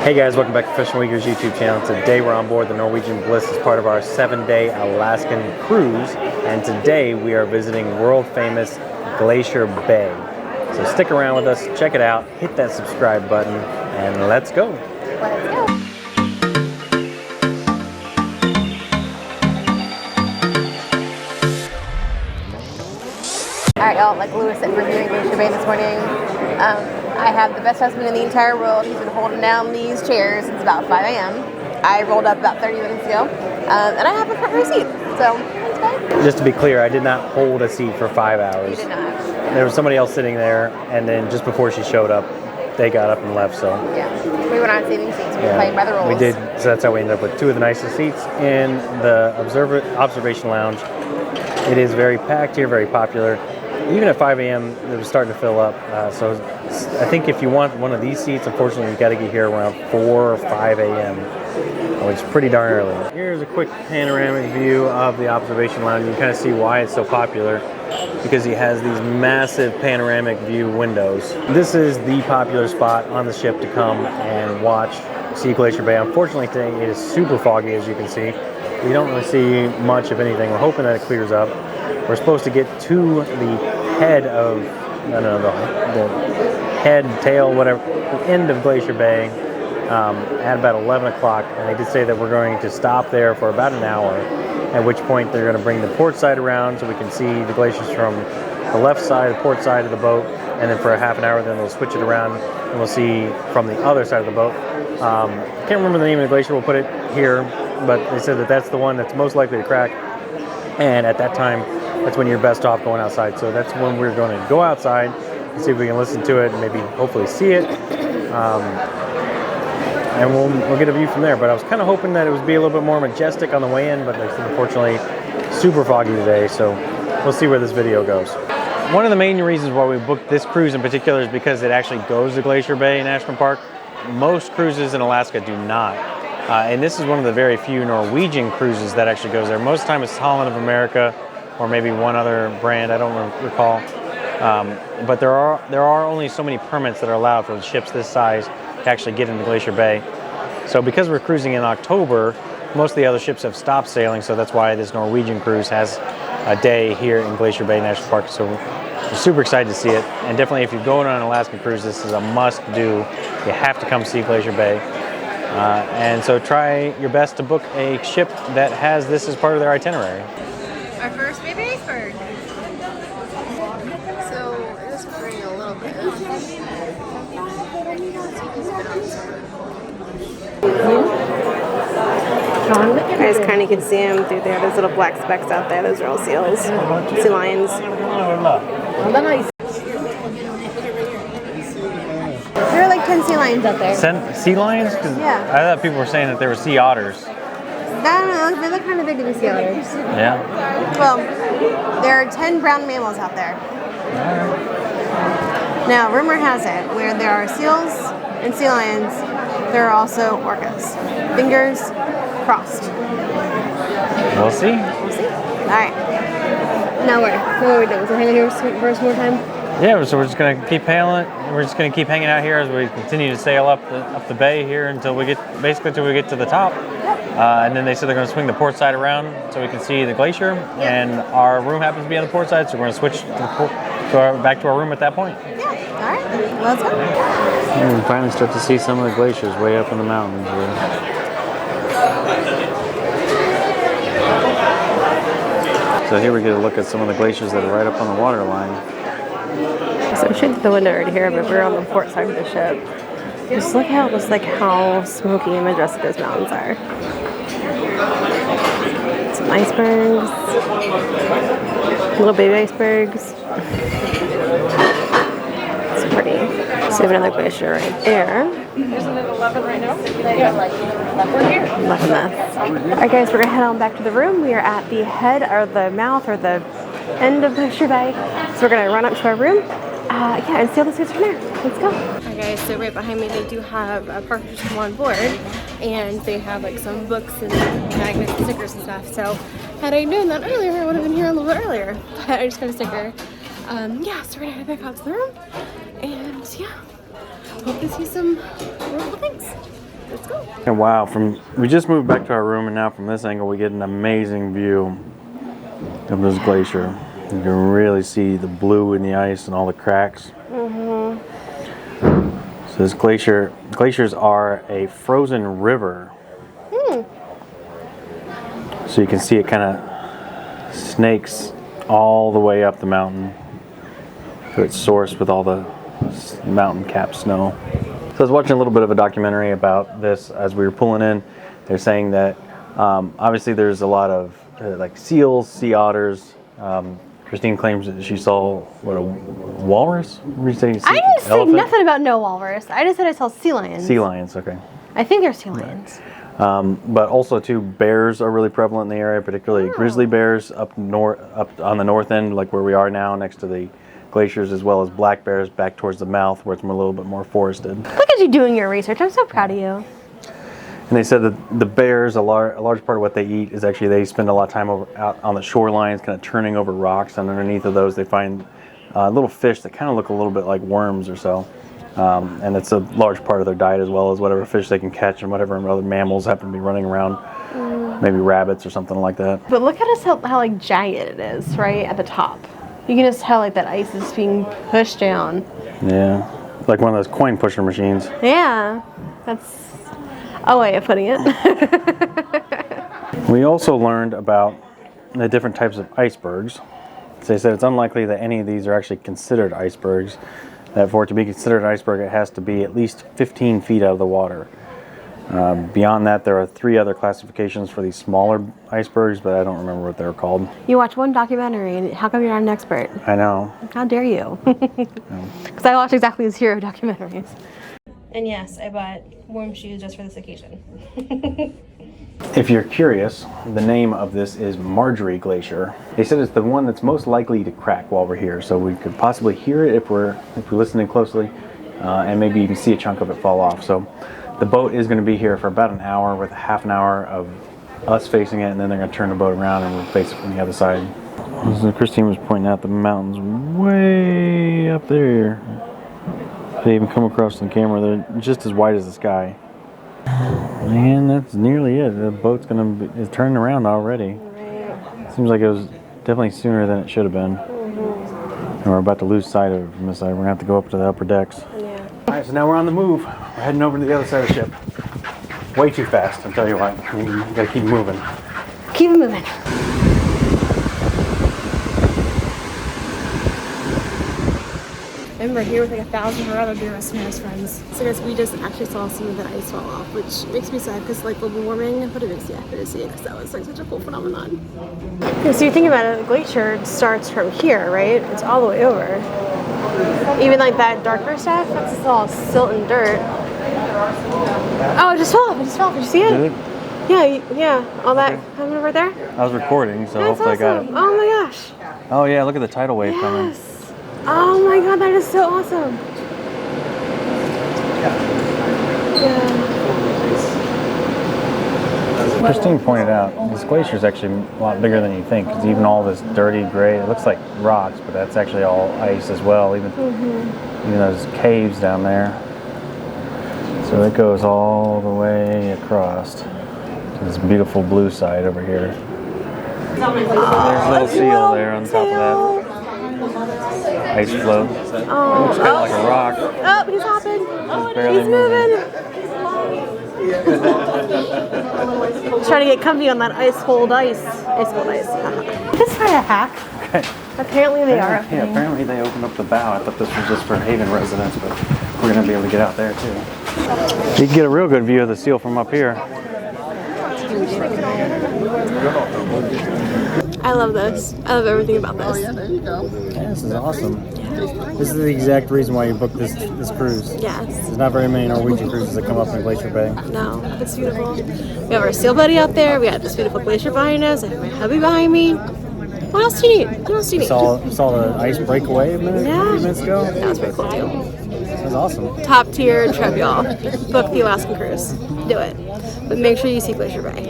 Hey guys, welcome back to Professional Uyghur's YouTube channel. Today we're on board the Norwegian Bliss as part of our 7-day Alaskan cruise, and today we are visiting world famous Glacier Bay. So stick around with us, check it out, hit that subscribe button, and let's go. Let's go. Alright y'all, like Lewis said, we're here in Glacier Bay this morning. I have the best husband in the entire world. He's been holding down these chairs since about 5 a.m. I rolled up about 30 minutes ago, and I have a front row seat, so it's fine. Just to be clear, I did not hold a seat for 5 hours. You did not. There was somebody else sitting there, and then just before she showed up, they got up and left, so. Yeah, we were not saving seats, we were playing by the rules. We did, so that's how we ended up with 2 of the nicest seats in the observation lounge. It is very packed here, very popular. Even at 5 a.m., it was starting to fill up. So I think if you want one of these seats, unfortunately, you got to get here around 4 or 5 a.m., which is pretty darn early. Here's a quick panoramic view of the observation lounge. You can kind of see why it's so popular, because he has these massive panoramic view windows. This is the popular spot on the ship to come and see Glacier Bay. Unfortunately, today it is super foggy, as you can see. We don't really see much of anything. We're hoping that it clears up. We're supposed to get to the head of, I don't know, the head, tail, whatever, the end of Glacier Bay at about 11 o'clock. And they did say that we're going to stop there for about an hour, at which point they're going to bring the port side around so we can see the glaciers from the left side, the port side of the boat. And then for a half an hour, then they'll switch it around and we'll see from the other side of the boat. I can't remember the name of the glacier. We'll put it here, but they said that that's the one that's most likely to crack. And at that time, that's when you're best off going outside. So that's when we're going to go outside and see if we can listen to it and maybe hopefully see it. And we'll get a view from there. But I was kind of hoping that it would be a little bit more majestic on the way in, but unfortunately super foggy today. So we'll see where this video goes. One of the main reasons why we booked this cruise in particular is because it actually goes to Glacier Bay National Park. Most cruises in Alaska do not. And this is one of the very few Norwegian cruises that actually goes there. Most of the time it's Holland of America, or maybe one other brand, I don't recall. But there are only so many permits that are allowed for ships this size to actually get into Glacier Bay. So because we're cruising in October, most of the other ships have stopped sailing, so that's why this Norwegian cruise has a day here in Glacier Bay National Park. So we're super excited to see it. And definitely if you're going on an Alaskan cruise, this is a must-do. You have to come see Glacier Bay. And so try your best to book a ship that has this as part of their itinerary. Our first baby iceberg. So this is bringing a little bit. You guys kind of can see them through there. Those little black specks out there. Those are all seals. Sea lions. There are like 10 sea lions out there. Sea lions? Yeah. I thought people were saying that there were sea otters. I don't know, they look kind of big to be sea otters. Yeah. Well, there are 10 brown mammals out there. Now, rumor has it, where there are seals and sea lions, there are also orcas. Fingers crossed. We'll see. We'll see. All right. Now what are we doing? So hanging here for us more time? Yeah, so we're just gonna keep hanging. We're just gonna keep hanging out here as we continue to sail up the bay here until we get to the top. And then they said they're going to swing the port side around so we can see the glacier. Yep. And our room happens to be on the port side, so we're going to switch back to our room at that point. Yeah. All right. Let's go. And we finally start to see some of the glaciers way up in the mountains here. So here we get a look at some of the glaciers that are right up on the water line. So we should get the window right here, but we're on the port side of the ship. Just look how it looks like how smoky and majestic those mountains are. Some icebergs. Little baby icebergs. It's pretty. So we have another glacier right there. Isn't it 11 right now? Yeah. We're here. Look at this. Alright guys, we're gonna head on back to the room. We are at the head or the mouth or the end of Glacier Bay. So we're gonna run up to our room. And see all the suits from there. Let's go. Alright guys, so right behind me they do have partners come on board, and they have like some books and magnets and stickers and stuff. So had I known that earlier, I would have been here a little bit earlier. But I just got a sticker. Yeah, so we're gonna head back out to the room, and yeah, hope to see some really cool things. Let's go. And wow, we just moved back to our room, and now from this angle we get an amazing view of this glacier. You can really see the blue in the ice and all the cracks. So this glaciers are a frozen river. So you can see it kind of snakes all the way up the mountain to its source with all the mountain cap snow. So I was watching a little bit of a documentary about this as we were pulling in. They're saying that obviously there's a lot of like seals, sea otters. Christine claims that she saw a walrus? I didn't say nothing about no walrus. I just said I saw sea lions. Sea lions, okay. I think they're sea lions. But also too, bears are really prevalent in the area, particularly grizzly bears up on the north end, like where we are now, next to the glaciers, as well as black bears back towards the mouth, where it's a little bit more forested. Look at you doing your research. I'm so proud of you. And they said that the bears, a large part of what they eat is actually they spend a lot of time out on the shorelines, kind of turning over rocks, and underneath of those they find little fish that kind of look a little bit like worms or so. And it's a large part of their diet, as well as whatever fish they can catch and whatever other mammals happen to be running around, maybe rabbits or something like that. But look at us how like jagged it is, right at the top. You can just tell like that ice is being pushed down. Yeah, like one of those coin pusher machines. Yeah, that's a way of putting it. We also learned about the different types of icebergs. So they said it's unlikely that any of these are actually considered icebergs. That for it to be considered an iceberg, it has to be at least 15 feet out of the water. Beyond that, there are 3 other classifications for these smaller icebergs, but I don't remember what they're called. You watch one documentary, and how come you're not an expert? I know. How dare you? Because I watch exactly 0 documentaries. And yes, I bought warm shoes just for this occasion. If you're curious, the name of this is Marjorie Glacier. They said it's the one that's most likely to crack while we're here, so we could possibly hear it if we're listening closely, and maybe even see a chunk of it fall off. So the boat is going to be here for about an hour, with a half an hour of us facing it, and then they're going to turn the boat around and we'll face it from the other side. So Christine was pointing out the mountains way up there. They even come across the camera. They're just as wide as the sky. Man, that's nearly it. The boat's is turning around already. Right. Seems like it was definitely sooner than it should have been. And we're about to lose sight of it from this side. We're going to have to go up to the upper decks. Yeah. All right, so now we're on the move. We're heading over to the other side of the ship. Way too fast, I'll tell you what. You got to keep moving. Keep moving. And we're here with like 1,000 of our other dearest and friends. So guys, we just actually saw some of the ice fall off, which makes me sad because like global warming, but it makes me happy to see it because that was like such a cool phenomenon. Yeah, so you think about it, the glacier starts from here, right? It's all the way over. Even like that darker stuff, that's just all silt and dirt. Oh, it just fell off. It just fell off. Did you see it? Did it? Yeah. All that coming over there. I was recording, so That's hopefully awesome. I got it. Oh my gosh. Oh yeah, look at the tidal wave coming. Oh my god, that is so awesome. Yeah. Christine pointed out, this glacier is actually a lot bigger than you think, because even all this dirty gray, it looks like rocks, but that's actually all ice as well, even those caves down there. So it goes all the way across to this beautiful blue side over here. There's a little seal there on top of that. Ice float. Oh, looks kind of like a rock. Oh, he's hopping. He's moving. Trying to get comfy on that ice cold ice. This is probably a hack. Okay. Apparently they are. Yeah, apparently they opened up the bow. I thought this was just for Haven residents, but we're going to be able to get out there too. You can get a real good view of the seal from up here. I love this. I love everything about this. Oh yeah, there you go. Yeah, this is awesome. This is the exact reason why you booked this cruise. Yes. There's not very many Norwegian cruises that come up in Glacier Bay. No, it's beautiful. We have our seal buddy out there. We got this beautiful glacier behind us. I have my hubby behind me. What else do you need? What else do you need? Saw the ice breakaway a few minutes ago. That was pretty cool too. That was awesome. Top tier trip, y'all. Book the Alaskan cruise. Do it. But make sure you see Glacier Bay.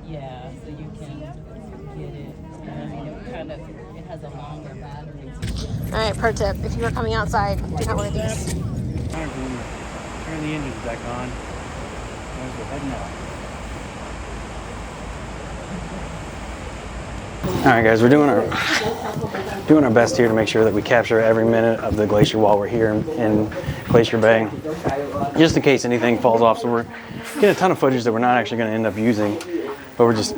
Yeah, so you can get it. It has a longer battery. Alright, pro tip. If you are coming outside, do not wear these. Turn the the engines back on as we're heading out. All right, guys, we're doing our best here to make sure that we capture every minute of the glacier while we're here in Glacier Bay, just in case anything falls off. So we're getting a ton of footage that we're not actually going to end up using, but we're just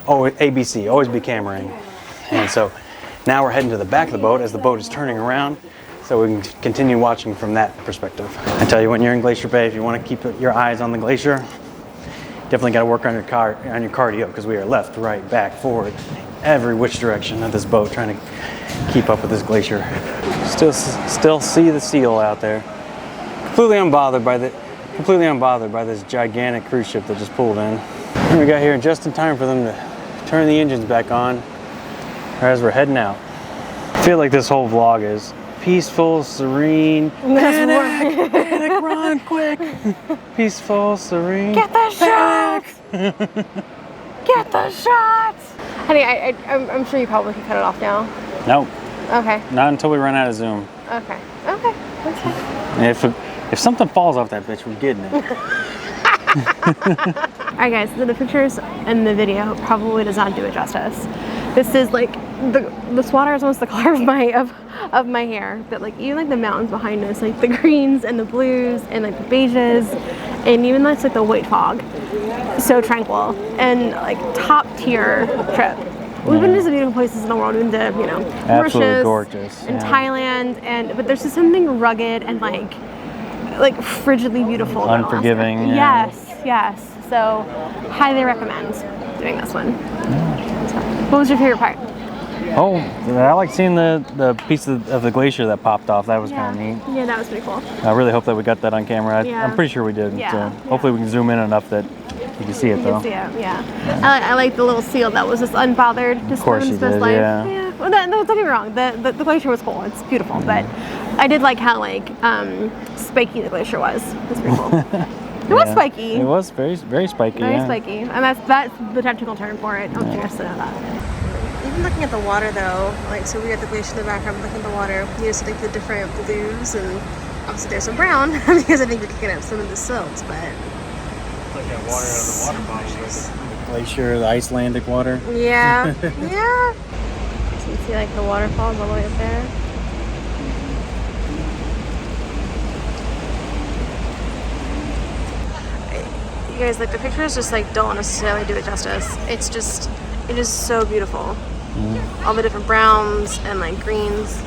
always ABC, always be cameraing. And so now we're heading to the back of the boat as the boat is turning around, so we can continue watching from that perspective. I tell you, when you're in Glacier Bay, if you want to keep your eyes on the glacier, definitely got to work on your cardio, because we are left, right, back, forward, every which direction of this boat, trying to keep up with this glacier. Still see the seal out there. Completely unbothered by this gigantic cruise ship that just pulled in. And we got here just in time for them to turn the engines back on as we're heading out. I feel like this whole vlog is peaceful, serene. Panic, panic, run quick. Peaceful, serene. Get the shots! Get the shots! Honey, I'm sure you probably can cut it off now. Nope. Okay. Not until we run out of zoom. Okay. Okay. That's fine. If something falls off that bitch, we're getting it. Alright guys, so the pictures and the video probably does not do it justice. This is like this water is almost the color of my hair, but like even like the mountains behind us, like the greens and the blues and like the beiges, and even that's like the white fog, so tranquil and like top tier trip. We've been to some beautiful places in the world. We've been to, you know, absolutely Mauritius gorgeous, and Thailand, but there's just something rugged and like frigidly beautiful, unforgiving. Yeah. Yes. So highly recommend doing this one. What was your favorite part? Oh, I like seeing the piece of the glacier that popped off. That was kind of neat. Yeah, that was pretty cool. I really hope that we got that on camera. I'm pretty sure we did. Yeah. So hopefully we can zoom in enough that you can see it, though. You can see it, yeah. I like the little seal that was just unbothered. Just of course you did, life. yeah. Well, no, don't get me wrong. The glacier was cool. It's beautiful, but I did like how spiky the glacier was. It's pretty cool. It was spiky. It was very, very spiky. Very spiky, and that's the technical term for it. I want you guys to know that. Even looking at the water though, so we got the glacier in the background, looking at the water, you see like the different blues, and obviously there's some brown because I think we're kicking up some of the silts, but It's like that water out of the water bottle, the glacier, the Icelandic water. yeah, yeah. So you see like the waterfalls all the way up there. You guys, like the pictures just don't necessarily do it justice. It is so beautiful. All the different browns and greens.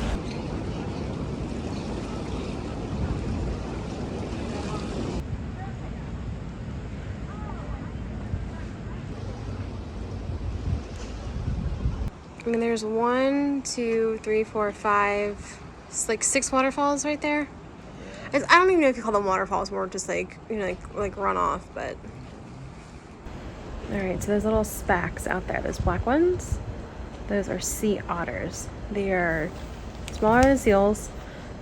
I mean, there's 1, 2, 3, 4, 5, it's 6 waterfalls right there. I don't even know if you call them waterfalls, more just like runoff, but. All right, so there's little specks out there. Those black ones, those are sea otters. They are smaller than seals,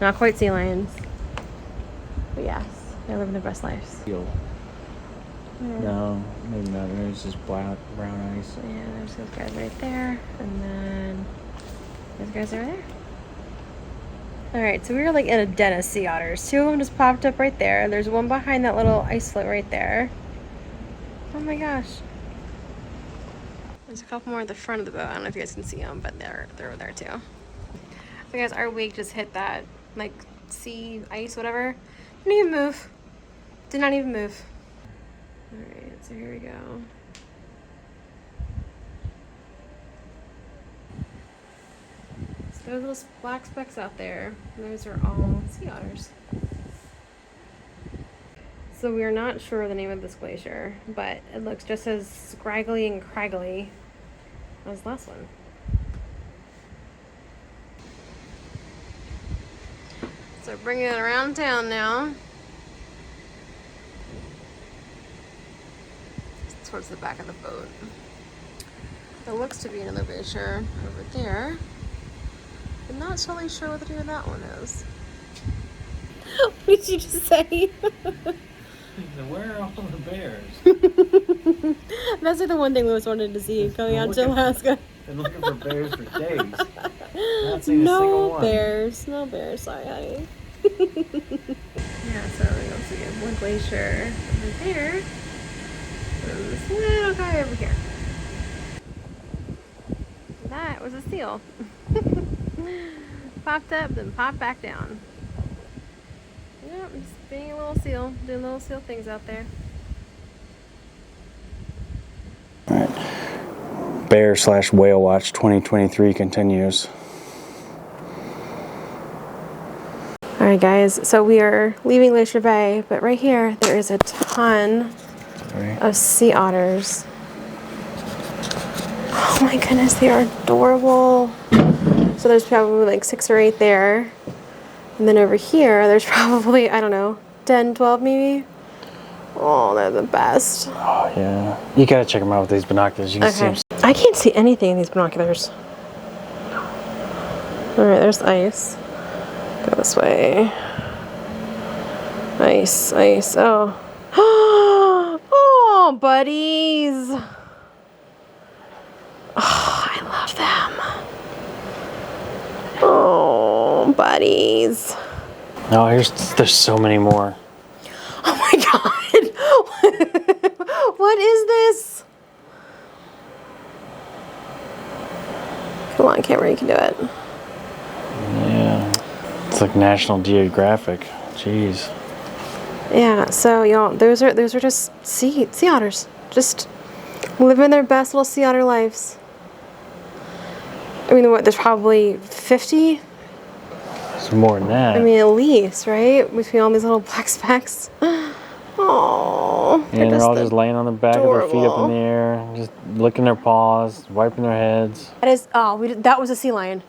not quite sea lions, but yes, they're living their best lives. Seal. Yeah. No, maybe not. There's just brown ice. Yeah, there's those guys right there, and then those guys over there. All right, so we were in a den of sea otters. 2 of them just popped up right there. There's one behind that little ice float right there. Oh my gosh. There's a couple more at the front of the boat. I don't know if you guys can see them, but they're over there too. So guys, our wake just hit that sea ice, whatever. Didn't even move. Did not even move. All right, so here we go. Those little black specks out there, those are all sea otters. So we are not sure of the name of this glacier, but it looks just as scraggly and craggly as the last one. So bringing it around town now. Towards the back of the boat. There looks to be another glacier over there. I'm not totally sure what the name of that one is. What did you just say? Where are all the bears? That's the one thing we always wanted to see going out to Alaska. Been looking for bears for days. Not seen a single one. No bears. Sorry, honey. Yeah, Yeah, so you'll see one glacier over there, and this little guy over here. That was a seal. Popped up, then popped back down. Yep, just being a little seal, doing little seal things out there. Alright. Bear/whale watch 2023 continues. Alright guys, so we are leaving Glacier Bay, but right here there is a ton of sea otters. Oh my goodness, they are adorable. So there's probably like 6 or 8 there. And then over here, there's probably, I don't know, 10, 12 maybe. Oh, they're the best. Oh yeah. You gotta check them out with these binoculars. You can see them. I can't see anything in these binoculars. Alright, there's ice. Go this way. Ice, ice, oh. Oh, buddies. Oh, I love them. Oh, buddies. Oh, there's so many more. Oh my god. What is this? Come on, camera, you can do it. Yeah. It's like National Geographic. Jeez. Yeah, so y'all, those are just sea otters. Just living their best little sea otter lives. I mean, what, there's probably 50? There's more than that. I mean, at least, right? Between all these little black specks. Oh, and they're all just laying on the back of their feet up in the air, just licking their paws, wiping their heads. That is, that was a sea lion.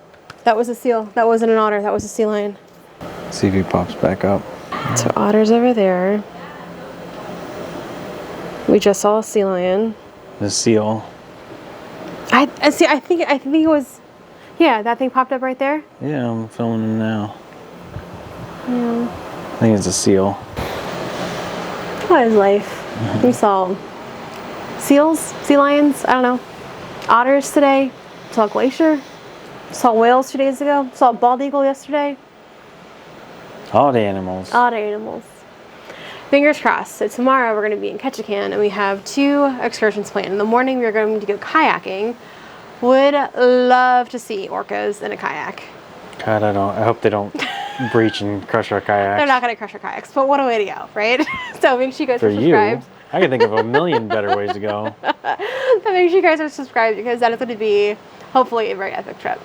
That was a seal. That wasn't an otter. That was a sea lion. Let's see if he pops back up. So otter's over there. We just saw a sea lion. The seal. I see. I think it was. Yeah, that thing popped up right there. Yeah, I'm filming him now. Yeah. I think it's a seal. What is life? We saw seals, sea lions. I don't know. Otters today. Saw glacier. Saw whales 2 days ago. Saw a bald eagle yesterday. All the animals. All the animals. Fingers crossed. So tomorrow we're going to be in Ketchikan and we have 2 excursions planned. In the morning we're going to go kayaking. Would love to see orcas in a kayak. God, I hope they don't breach and crush our kayaks. They're not going to crush our kayaks, but what a way to go, right? So make sure you guys are subscribed. You, I can think of a million better ways to go. So make sure you guys are subscribed because that is going to be hopefully a very epic trip.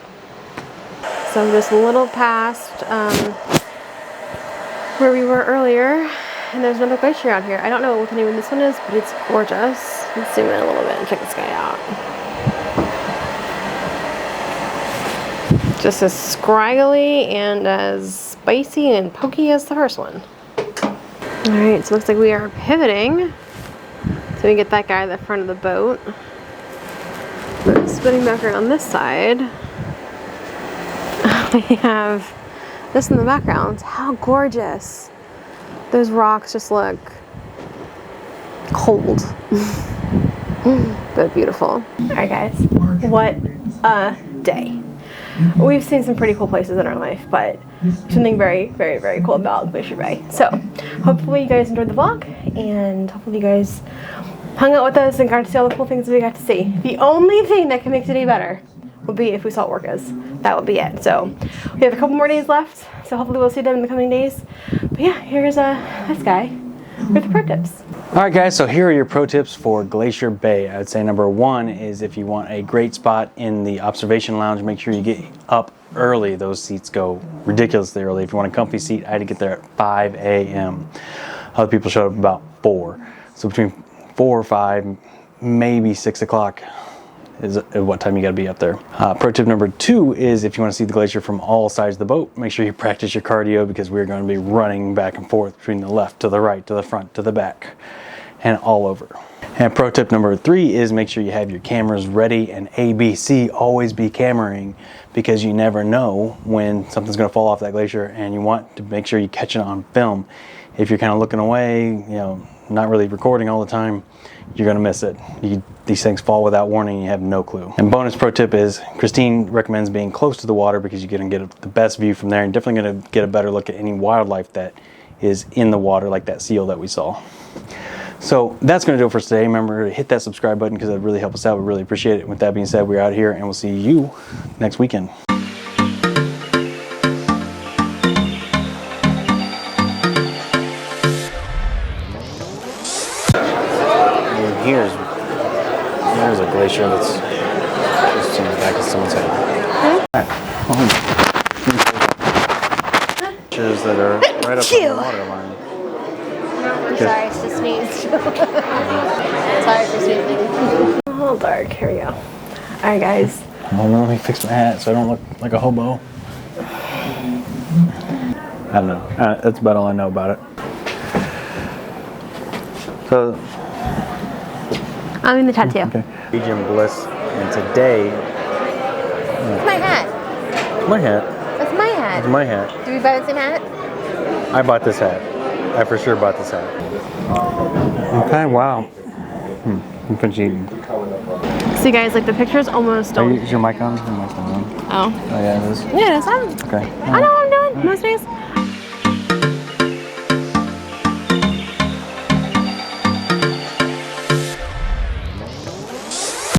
So I'm just a little past where we were earlier, and there's another glacier out here. I don't know what the name of this one is, but it's gorgeous. Let's zoom in a little bit and check this guy out. Just as scraggly and as spicy and pokey as the first one. Alright, so it looks like we are pivoting. So we get that guy at the front of the boat. But spinning back around this side, we have this in the background. How gorgeous. Those rocks just look cold. But beautiful. Alright guys, what a day. We've seen some pretty cool places in our life, but something very, very, very cool about Glacier Bay. So hopefully you guys enjoyed the vlog, and hopefully you guys hung out with us and got to see all the cool things we got to see. The only thing that can make today better would be if we saw orcas. That would be it. So we have a couple more days left, so hopefully we'll see them in the coming days. But yeah, here's this guy with the pro tips. Alright guys, so here are your pro tips for Glacier Bay. I would say number 1 is if you want a great spot in the observation lounge, make sure you get up early. Those seats go ridiculously early. If you want a comfy seat, I had to get there at 5 a.m. Other people showed up about 4. So between 4 or 5, maybe 6 o'clock is what time you got to be up there. Pro tip number 2 is if you want to see the glacier from all sides of the boat, make sure you practice your cardio because we're going to be running back and forth between the left to the right to the front to the back and all over. And pro tip number 3 is make sure you have your cameras ready, and ABC, always be cameraing because you never know when something's going to fall off that glacier, and you want to make sure you catch it on film. If you're kind of looking away, you know, not really recording all the time, you're going to miss it. These things fall without warning and you have no clue. And bonus pro tip is Christine recommends being close to the water because you're going to get the best view from there and definitely going to get a better look at any wildlife that is in the water like that seal that we saw. So that's going to do it for today. Remember to hit that subscribe button because that really helps us out. We really appreciate it. With that being said, we're out here and we'll see you next weekend. And here's a glacier that's just in the back of someone's head. Glaciers that are right up on the water line. I'm sorry, it's just sneeze. Sorry for sneezing. Oh, dark. Here we go. All right, guys. Well, let me fix my hat so I don't look like a hobo. I don't know. That's about all I know about it. So, I'm in the tattoo. okay. Region Bliss, and today, It's my hat. my hat. That's my hat. It's my hat. Do we buy the same hat? I bought this hat. I for sure bought this hat. Okay, wow. I'm eating. So, guys, like the pictures almost don't. Is your mic on? Your mic's not on. Oh. Oh, yeah, it is. Yeah, it's on. Okay. I know what I'm doing most days.